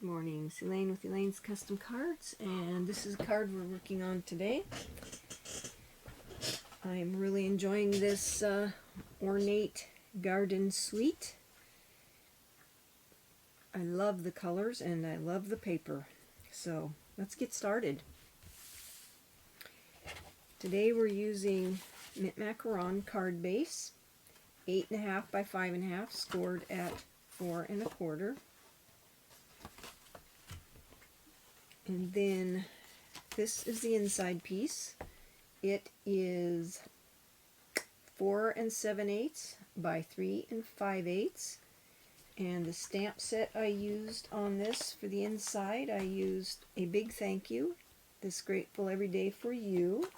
Good morning, it's Elaine with Elaine's Custom Cards, and this is a card we're working on today. I'm really enjoying this Ornate Garden Suite. I love the colors and I love the paper, so let's get started. Today we're using Mint Macaron card base, 8.5 by 5.5, scored at 4 1/4. And then this is the inside piece. It is 4 7/8 by 3 5/8. And the stamp set I used on this for the inside, I used a big thank you, this Grateful Every Day for You.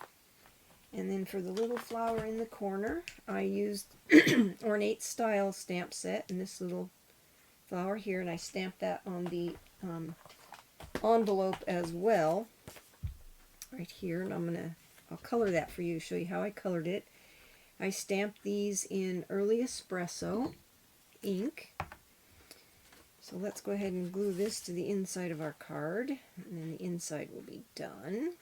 And then for the little flower in the corner, I used Ornate style stamp set and this little flower here, and I stamped that on the envelope as well right here, and I'll color that for you, show you how I colored it. I stamped these in Early Espresso ink. So let's go ahead and glue this to the inside of our card, and then the inside will be done.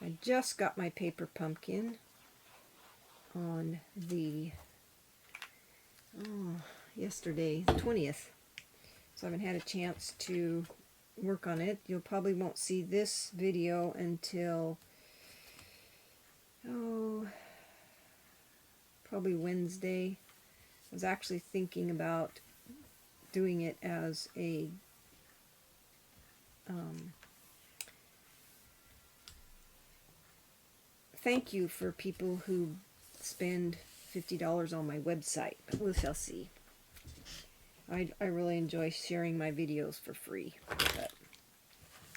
I just got my paper pumpkin on the yesterday, the 20th. So I haven't had a chance to work on it. You'll probably won't see this video until probably Wednesday. I was actually thinking about doing it as a thank you for people who spend $50 on my website, but we shall see. I really enjoy sharing my videos for free, but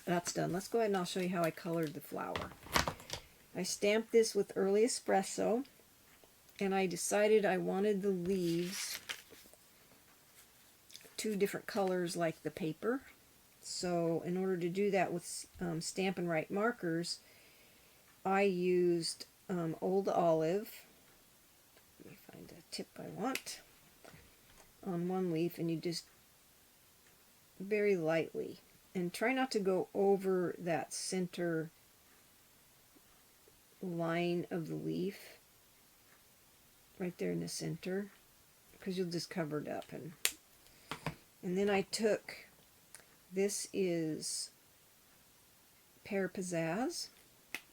that's done. Let's go ahead and I'll show you how I colored the flower. I stamped this with Early Espresso, and I decided I wanted the leaves two different colors like the paper. So in order to do that with Stampin' Right markers, I used Old Olive. Let me find the tip I want. On one leaf, and you just very lightly, and try not to go over that center line of the leaf right there in the center, because you'll just cover it up. And then I took, this is Pear Pizzazz,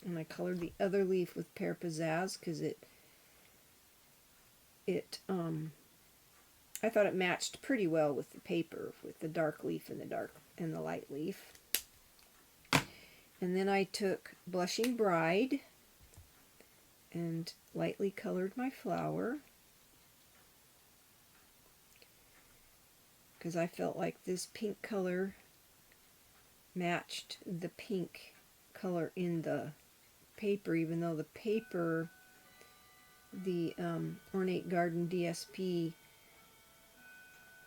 and I colored the other leaf with Pear Pizzazz because I thought it matched pretty well with the paper, with the dark leaf and the light leaf. And then I took Blushing Bride and lightly colored my flower, because I felt like this pink color matched the pink color in the paper, even though the paper, the Ornate Garden DSP,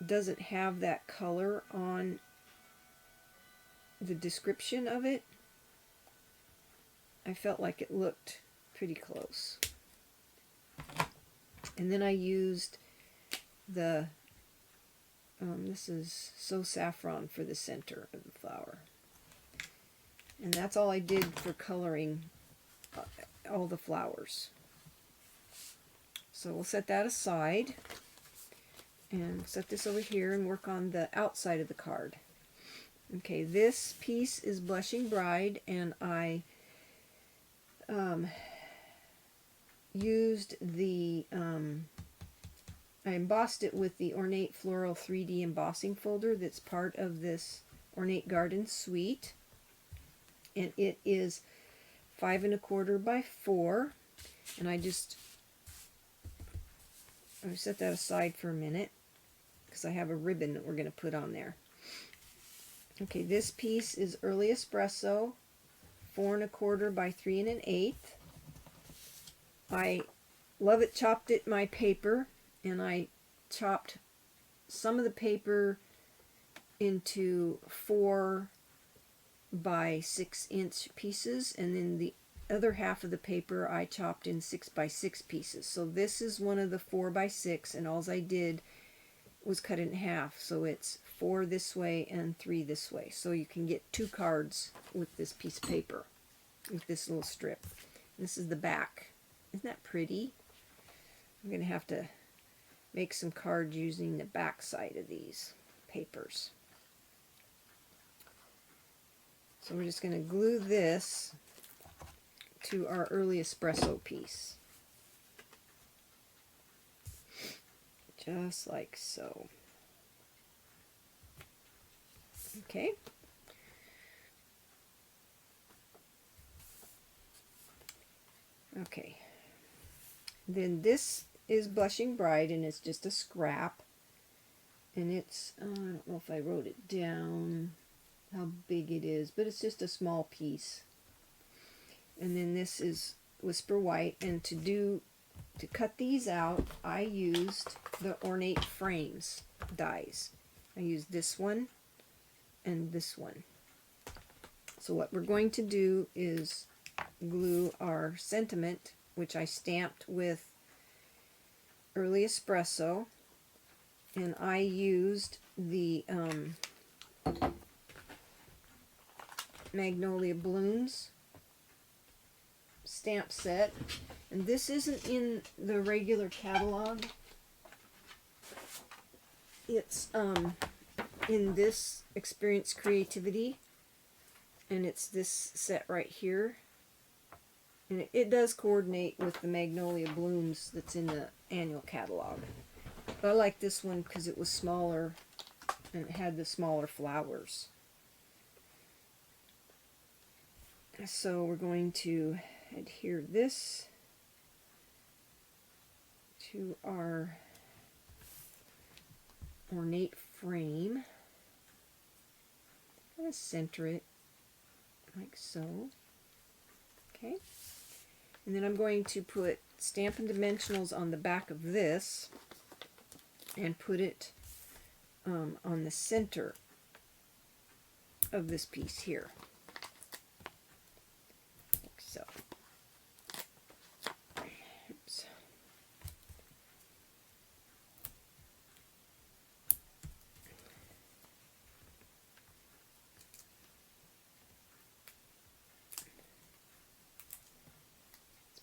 doesn't have that color on the description of it. I felt like it looked pretty close. And then I used the this is So Saffron for the center of the flower. And that's all I did for coloring all the flowers. So we'll set that aside and set this over here and work on the outside of the card. Okay, this piece is Blushing Bride, and I used the I embossed it with the Ornate Floral 3D embossing folder that's part of this Ornate Garden Suite, and it is 5 1/4 by 4, and I set that aside for a minute because I have a ribbon that we're going to put on there. Okay, this piece is Early Espresso, 4 1/4 by 3 1/8. I love it chopped it my paper, and I chopped some of the paper into 4 by 6 inch pieces, and then the other half of the paper I chopped in 6 by 6 pieces. So this is one of the 4 by 6, and all I did was cut in half, so it's 4 this way and 3 this way. So you can get 2 cards with this piece of paper, with this little strip. This is the back. Isn't that pretty? I'm going to have to make some cards using the back side of these papers. So we're just going to glue this to our early espresso piece. Just like so. Okay. Okay. Then this is Blushing Bride, and it's just a scrap. And it's, I don't know if I wrote it down, how big it is, but it's just a small piece. And then this is Whisper White, and to cut these out, I used the Ornate Frames dies. I used this one and this one. So what we're going to do is glue our sentiment, which I stamped with Early Espresso, and I used the Magnolia Blooms stamp set. And this isn't in the regular catalog. It's in this Experience Creativity, and it's this set right here. And it does coordinate with the Magnolia Blooms that's in the annual catalog. But I like this one because it was smaller and it had the smaller flowers. So we're going to adhere this to our Ornate frame. I'm going to center it like so. Okay. And then I'm going to put Stampin' Dimensionals on the back of this and put it on the center of this piece here. Like so. Oops.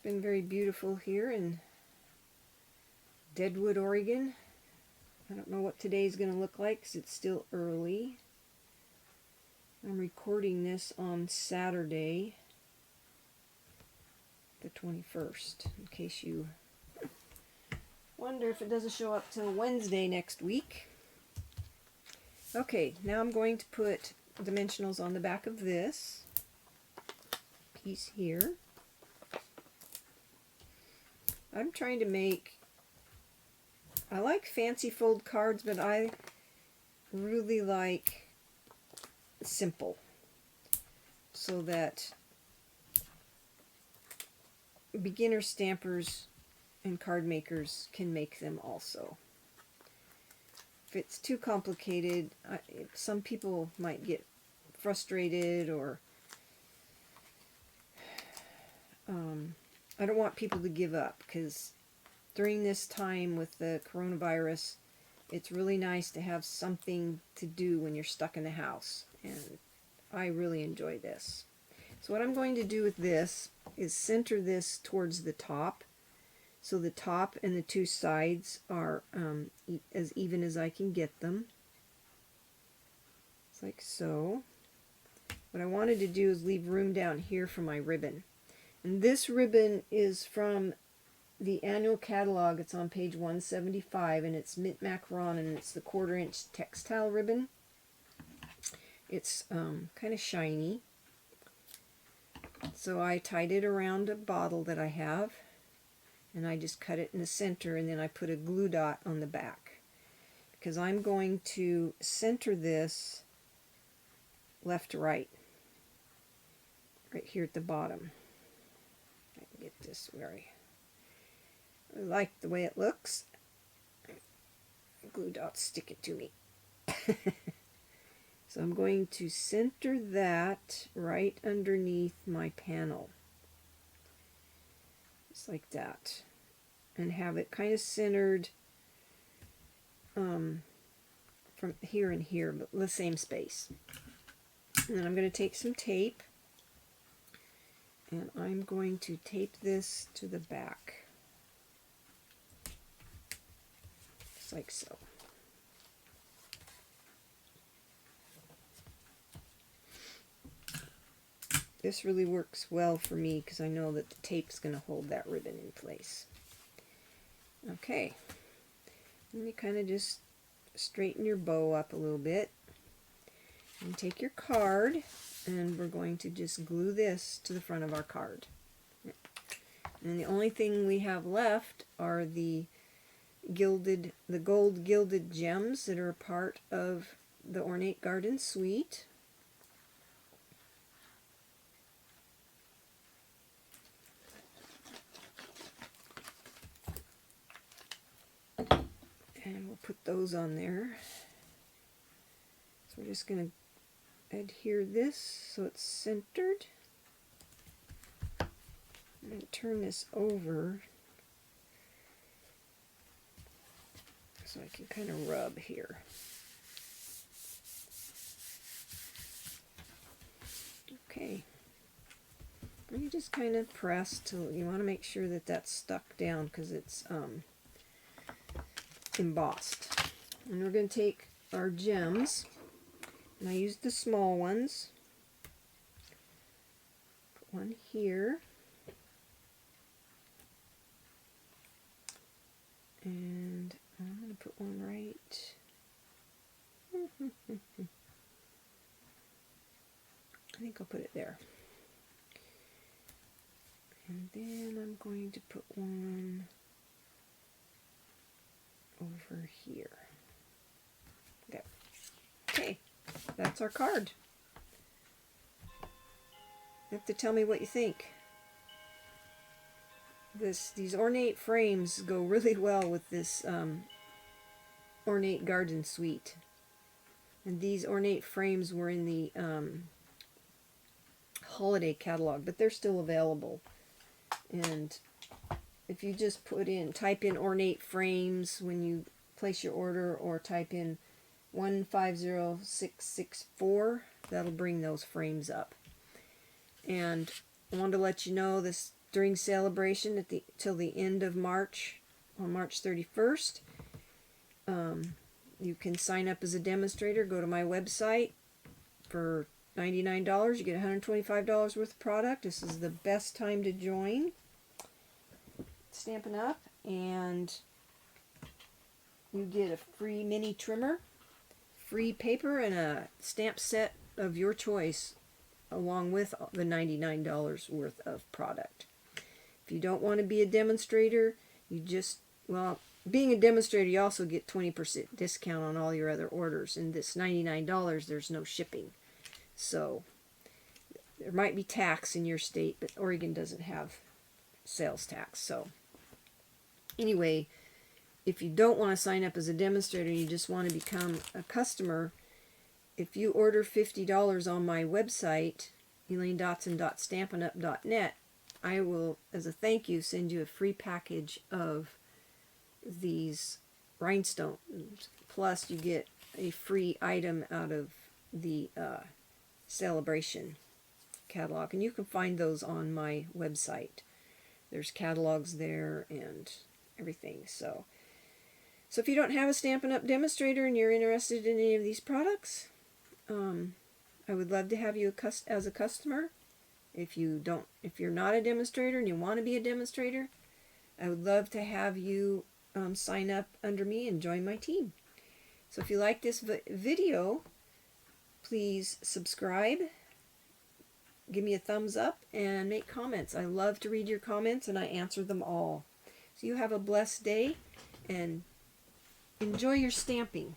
Been very beautiful here in Deadwood, Oregon. I don't know what today's going to look like because it's still early. I'm recording this on Saturday, the 21st, in case you wonder if it doesn't show up till Wednesday next week. Okay, now I'm going to put dimensionals on the back of this piece here. I'm trying to make, I like fancy fold cards, but I really like simple, so that beginner stampers and card makers can make them also. If it's too complicated, some people might get frustrated, or I don't want people to give up, because during this time with the coronavirus, it's really nice to have something to do when you're stuck in the house, and I really enjoy this. So what I'm going to do with this is center this towards the top, so the top and the two sides are as even as I can get them. It's like so. What I wanted to do is leave room down here for my ribbon. And this ribbon is from the annual catalog. It's on page 175, and it's Mint Macaron, and it's the 1/4 inch textile ribbon. It's kind of shiny. So I tied it around a bottle that I have, and I just cut it in the center, and then I put a glue dot on the back, because I'm going to center this left to right, right here at the bottom. Get this where I like the way it looks. Glue dots stick it to me. So I'm going to center that right underneath my panel, just like that, and have it kind of centered from here and here, but the same space. And then I'm going to take some tape, and I'm going to tape this to the back, just like so. This really works well for me because I know that the tape's going to hold that ribbon in place. Okay, and you kind of just straighten your bow up a little bit, and take your card, and we're going to just glue this to the front of our card. And the only thing we have left are the gold gilded gems that are a part of the Ornate Garden Suite. And we'll put those on there. So we're just going to adhere this so it's centered. I'm going to turn this over so I can kind of rub here. Okay. And you just kind of press till you want to make sure that that's stuck down because it's embossed. And we're going to take our gems, and I used the small ones. Put one here, and I'm going to put one right I think I'll put it there. And then I'm going to put one over here. There. Okay, that's our card. You have to tell me what you think. These ornate frames go really well with this Ornate Garden Suite. And these ornate frames were in the holiday catalog, but they're still available. And if you just type in ornate frames when you place your order, or type in 150664, that'll bring those frames up. And I wanted to let you know this during celebration till the end of March, on March 31st. You can sign up as a demonstrator. Go to my website for $99. You get $125 worth of product. This is the best time to join Stampin' Up! And you get a free mini trimmer, free paper, and a stamp set of your choice along with the $99 worth of product. If you don't want to be a demonstrator, being a demonstrator, you also get 20% discount on all your other orders. And this $99, there's no shipping. So there might be tax in your state, but Oregon doesn't have sales tax. So anyway, if you don't want to sign up as a demonstrator, you just want to become a customer, if you order $50 on my website, elainescustomcards.stampinup.net, I will, as a thank you, send you a free package of these rhinestones. Plus, you get a free item out of the celebration catalog, and you can find those on my website. There's catalogs there and everything. So if you don't have a Stampin' Up! Demonstrator and you're interested in any of these products, I would love to have you as a customer. If you're not a demonstrator and you want to be a demonstrator, I would love to have you sign up under me and join my team. So if you like this video, please subscribe, give me a thumbs up, and make comments. I love to read your comments, and I answer them all. So you have a blessed day, and enjoy your stamping.